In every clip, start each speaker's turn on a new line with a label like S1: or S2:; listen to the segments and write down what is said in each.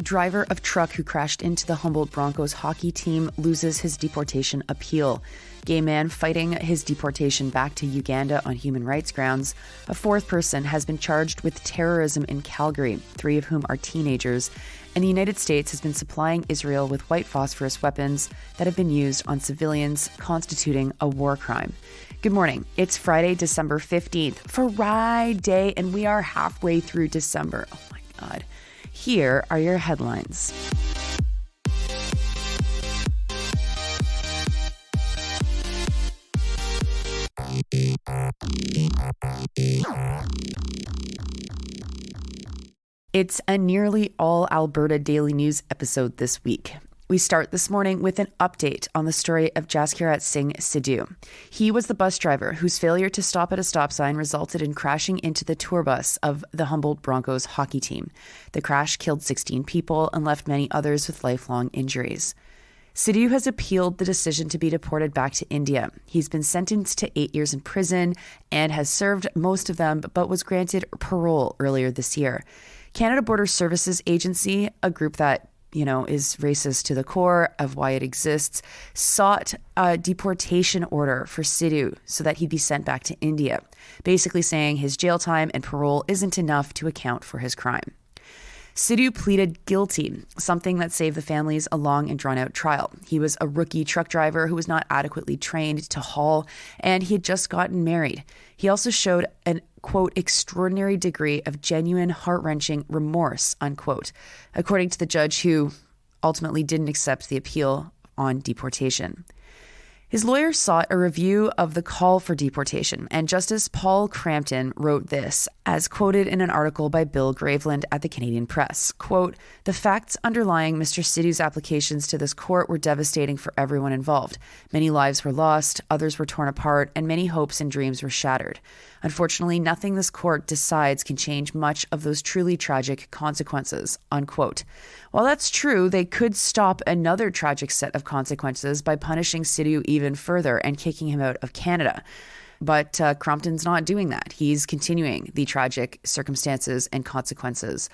S1: Driver of truck who crashed into the Humboldt Broncos hockey team loses his deportation appeal. Gay man fighting his deportation back to Uganda on human rights grounds. A fourth person has been charged with terrorism in Calgary, 3 of whom are teenagers. And the United States has been supplying Israel with white phosphorus weapons that have been used on civilians, constituting a war crime. Good morning. It's Friday, December 15th, Friday, and we are halfway through December. Oh my God. Here are your headlines. It's a nearly all Alberta Daily News episode this week. We start this morning with an update on the story of Jaskirat Singh Sidhu. He was the bus driver whose failure to stop at a stop sign resulted in crashing into the tour bus of the Humboldt Broncos hockey team. The crash killed 16 people and left many others with lifelong injuries. Sidhu has appealed the decision to be deported back to India. He's been sentenced to 8 years in prison and has served most of them, but was granted parole earlier this year. Canada Border Services Agency, a group that is racist to the core of why it exists, sought a deportation order for Sidhu so that he'd be sent back to India, basically saying his jail time and parole isn't enough to account for his crime. Sidhu pleaded guilty, something that saved the families a long and drawn-out trial. He was a rookie truck driver who was not adequately trained to haul, and he had just gotten married. He also showed an, quote, extraordinary degree of genuine, heart-wrenching remorse, unquote, according to the judge who ultimately didn't accept the appeal on deportation. His lawyer sought a review of the call for deportation, and Justice Paul Crampton wrote this, as quoted in an article by Bill Graveland at the Canadian Press. Quote, "The facts underlying Mr. Sidhu's applications to this court were devastating for everyone involved. Many lives were lost, others were torn apart, and many hopes and dreams were shattered. Unfortunately, nothing this court decides can change much of those truly tragic consequences," unquote. While that's true, they could stop another tragic set of consequences by punishing Sidhu even further and kicking him out of Canada. But Crompton's not doing that. He's continuing the tragic circumstances and consequences.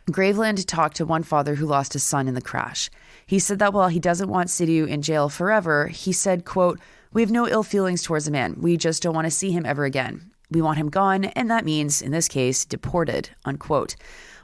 S1: Graveland talked to one father who lost his son in the crash. He said that while he doesn't want Sidhu in jail forever, he said, quote, "We have no ill feelings towards the man. We just don't want to see him ever again. We want him gone, and that means, in this case, deported," unquote.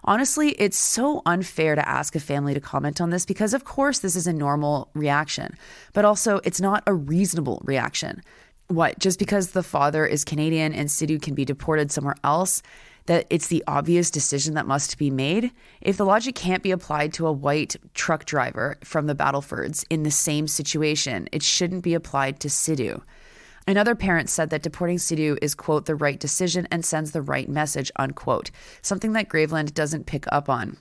S1: Honestly, it's so unfair to ask a family to comment on this because, of course, this is a normal reaction, but also it's not a reasonable reaction. What, just because the father is Canadian and Sidhu can be deported somewhere else, that it's the obvious decision that must be made? If the logic can't be applied to a white truck driver from the Battlefords in the same situation, it shouldn't be applied to Sidhu. Another parent said that deporting Sidhu is, quote, "the right decision and sends the right message," unquote, something that Graveland doesn't pick up on.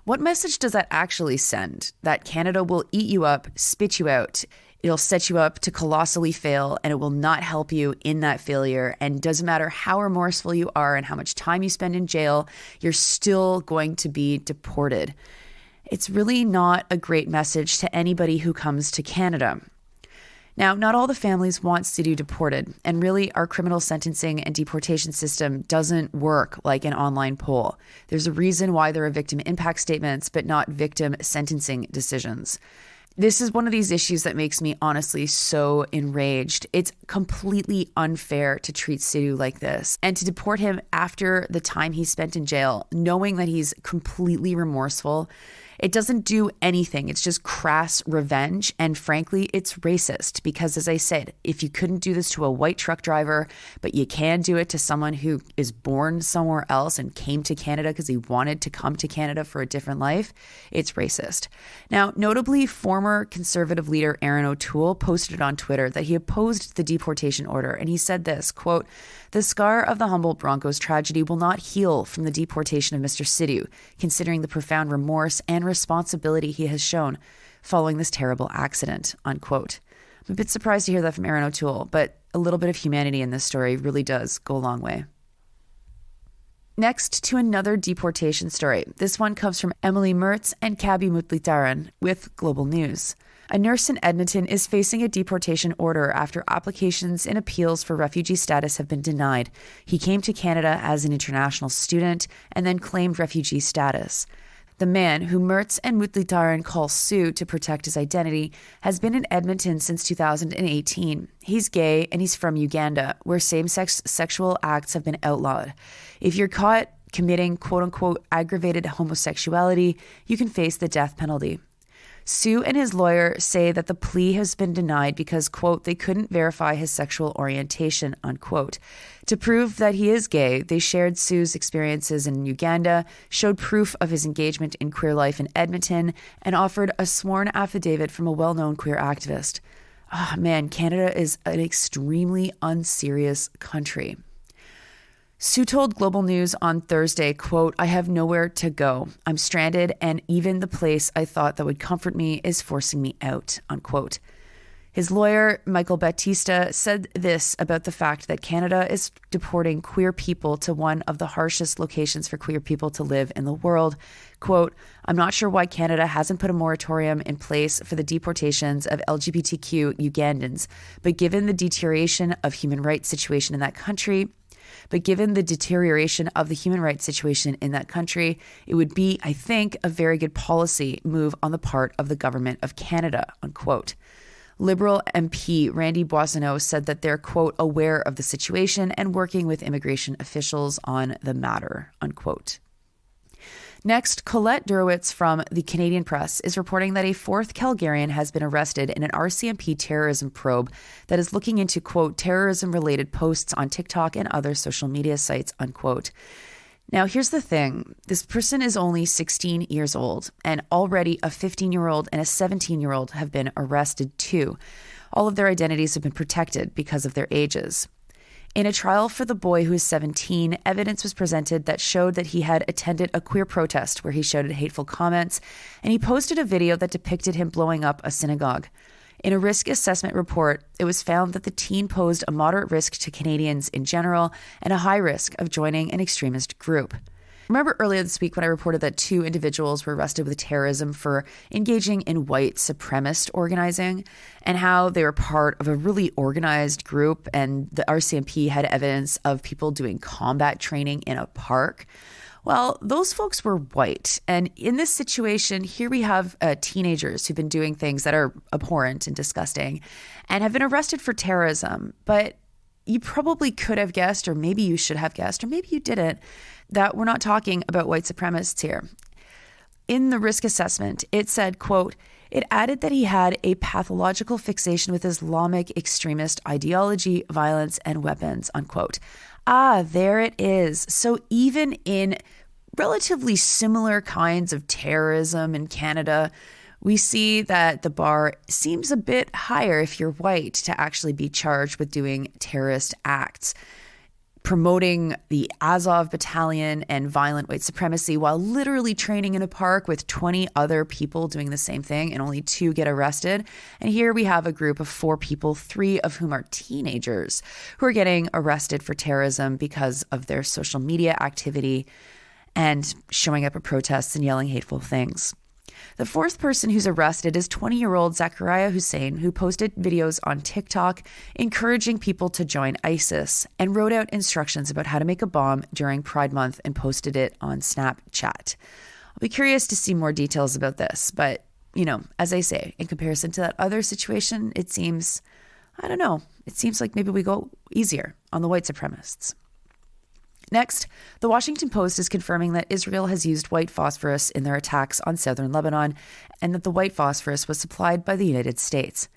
S1: What message does that actually send? That Canada will eat you up, spit you out. It'll set you up to colossally fail, and it will not help you in that failure. And it doesn't matter how remorseful you are and how much time you spend in jail, you're still going to be deported. It's really not a great message to anybody who comes to Canada. Now, not all the families want Sidhu deported, and really our criminal sentencing and deportation system doesn't work like an online poll. There's a reason why there are victim impact statements, but not victim sentencing decisions. This is one of these issues that makes me honestly so enraged. It's completely unfair to treat Sidhu like this and to deport him after the time he spent in jail, knowing that he's completely remorseful. It doesn't do anything. It's just crass revenge. And frankly, it's racist because, as I said, if you couldn't do this to a white truck driver, but you can do it to someone who is born somewhere else and came to Canada because he wanted to come to Canada for a different life, it's racist. Now, notably, former Conservative leader Erin O'Toole posted on Twitter that he opposed the deportation order. And he said this, quote, "The scar of the Humboldt Broncos tragedy will not heal from the deportation of Mr. Sidhu, considering the profound remorse and responsibility he has shown following this terrible accident," unquote. I'm a bit surprised to hear that from Erin O'Toole, but a little bit of humanity in this story really does go a long way. Next to another deportation story. This one comes from Emily Mertz and Kabi Mutlitaran with Global News. A nurse in Edmonton is facing a deportation order after applications and appeals for refugee status have been denied. He came to Canada as an international student and then claimed refugee status. The man, who Mertz and Mutlitaran call Sue to protect his identity, has been in Edmonton since 2018. He's gay and he's from Uganda, where same-sex sexual acts have been outlawed. If you're caught committing quote-unquote aggravated homosexuality, you can face the death penalty. Sue and his lawyer say that the plea has been denied because, quote, they couldn't verify his sexual orientation, unquote. To prove that he is gay, they shared Sue's experiences in Uganda, showed proof of his engagement in queer life in Edmonton, and offered a sworn affidavit from a well-known queer activist. Oh, man, Canada is an extremely unserious country. Sue told Global News on Thursday, quote, I have nowhere to go. I'm stranded, and even the place I thought that would comfort me is forcing me out, unquote. His lawyer, Michael Battista, said this about the fact that Canada is deporting queer people to one of the harshest locations for queer people to live in the world. Quote, I'm not sure why Canada hasn't put a moratorium in place for the deportations of LGBTQ Ugandans, but given the deterioration of the human rights situation in that country, it would be, I think, a very good policy move on the part of the government of Canada, unquote. Liberal MP Randy Boissonnault said that they're, quote, aware of the situation and working with immigration officials on the matter, unquote. Next, Colette Derwitz from the Canadian Press is reporting that a fourth Calgarian has been arrested in an RCMP terrorism probe that is looking into, quote, terrorism-related posts on TikTok and other social media sites, unquote. Now, here's the thing. This person is only 16 years old, and already a 15-year-old and a 17-year-old have been arrested too. All of their identities have been protected because of their ages. In a trial for the boy who is 17, evidence was presented that showed that he had attended a queer protest where he shouted hateful comments, and he posted a video that depicted him blowing up a synagogue. In a risk assessment report, it was found that the teen posed a moderate risk to Canadians in general and a high risk of joining an extremist group. Remember earlier this week when I reported that 2 individuals were arrested with terrorism for engaging in white supremacist organizing and how they were part of a really organized group, and the RCMP had evidence of people doing combat training in a park? Well, those folks were white. And in this situation, here we have teenagers who've been doing things that are abhorrent and disgusting and have been arrested for terrorism. But you probably could have guessed, or maybe you should have guessed, or maybe you didn't, that we're not talking about white supremacists here. In the risk assessment, it said, quote, it added that he had a pathological fixation with Islamic extremist ideology, violence, and weapons, unquote. Ah, there it is. So even in relatively similar kinds of terrorism in Canada, we see that the bar seems a bit higher if you're white to actually be charged with doing terrorist acts, promoting the Azov battalion and violent white supremacy while literally training in a park with 20 other people doing the same thing, and only 2 get arrested. And here we have a group of 4 people, 3 of whom are teenagers, who are getting arrested for terrorism because of their social media activity and showing up at protests and yelling hateful things. The 4th person who's arrested is 20-year-old Zakaria Hussein, who posted videos on TikTok encouraging people to join ISIS and wrote out instructions about how to make a bomb during Pride Month and posted it on Snapchat. I'll be curious to see more details about this, but, you know, as I say, in comparison to that other situation, it seems like maybe we go easier on the white supremacists. Next, the Washington Post is confirming that Israel has used white phosphorus in their attacks on southern Lebanon and that the white phosphorus was supplied by the United States.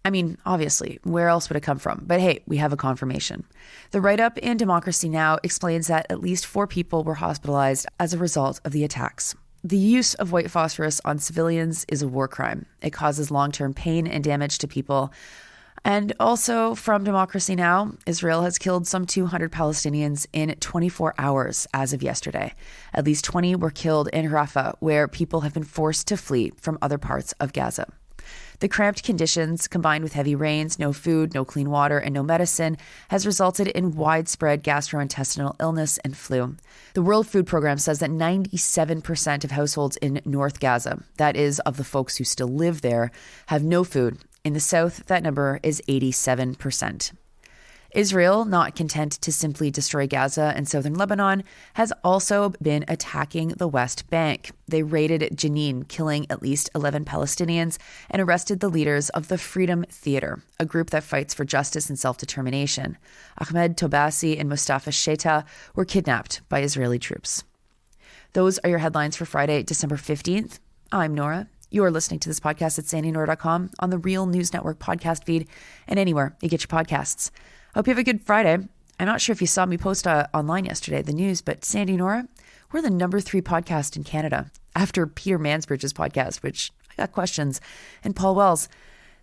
S1: I mean, obviously, where else would it come from? But hey, we have a confirmation. The write-up in Democracy Now! Explains that at least 4 people were hospitalized as a result of the attacks. The use of white phosphorus on civilians is a war crime. It causes long-term pain and damage to people. And also from Democracy Now!, Israel has killed some 200 Palestinians in 24 hours as of yesterday. At least 20 were killed in Rafah, where people have been forced to flee from other parts of Gaza. The cramped conditions, combined with heavy rains, no food, no clean water, and no medicine, has resulted in widespread gastrointestinal illness and flu. The World Food Program says that 97% of households in North Gaza, that is, of the folks who still live there, have no food. In the south, that number is 87%. Israel, not content to simply destroy Gaza and southern Lebanon, has also been attacking the West Bank. They raided Jenin, killing at least 11 Palestinians, and arrested the leaders of the Freedom Theater, a group that fights for justice and self-determination. Ahmed Tobasi and Mustafa Sheta were kidnapped by Israeli troops. Those are your headlines for Friday, December 15th. I'm Nora. You're listening to this podcast at sandynora.com, on the Real News Network podcast feed, and anywhere you get your podcasts. I hope you have a good Friday. I'm not sure if you saw me post online yesterday, the news, but Sandy Nora, we're the number 3 podcast in Canada after Peter Mansbridge's podcast, which I got questions, and Paul Wells.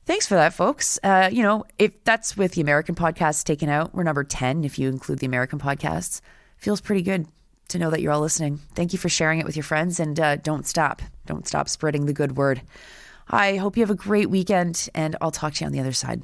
S1: Thanks for that, folks. If that's with the American podcasts taken out, we're number 10 if you include the American podcasts. Feels pretty good to know that you're all listening. Thank you for sharing it with your friends, and don't stop spreading the good word. I hope you have a great weekend, and I'll talk to you on the other side.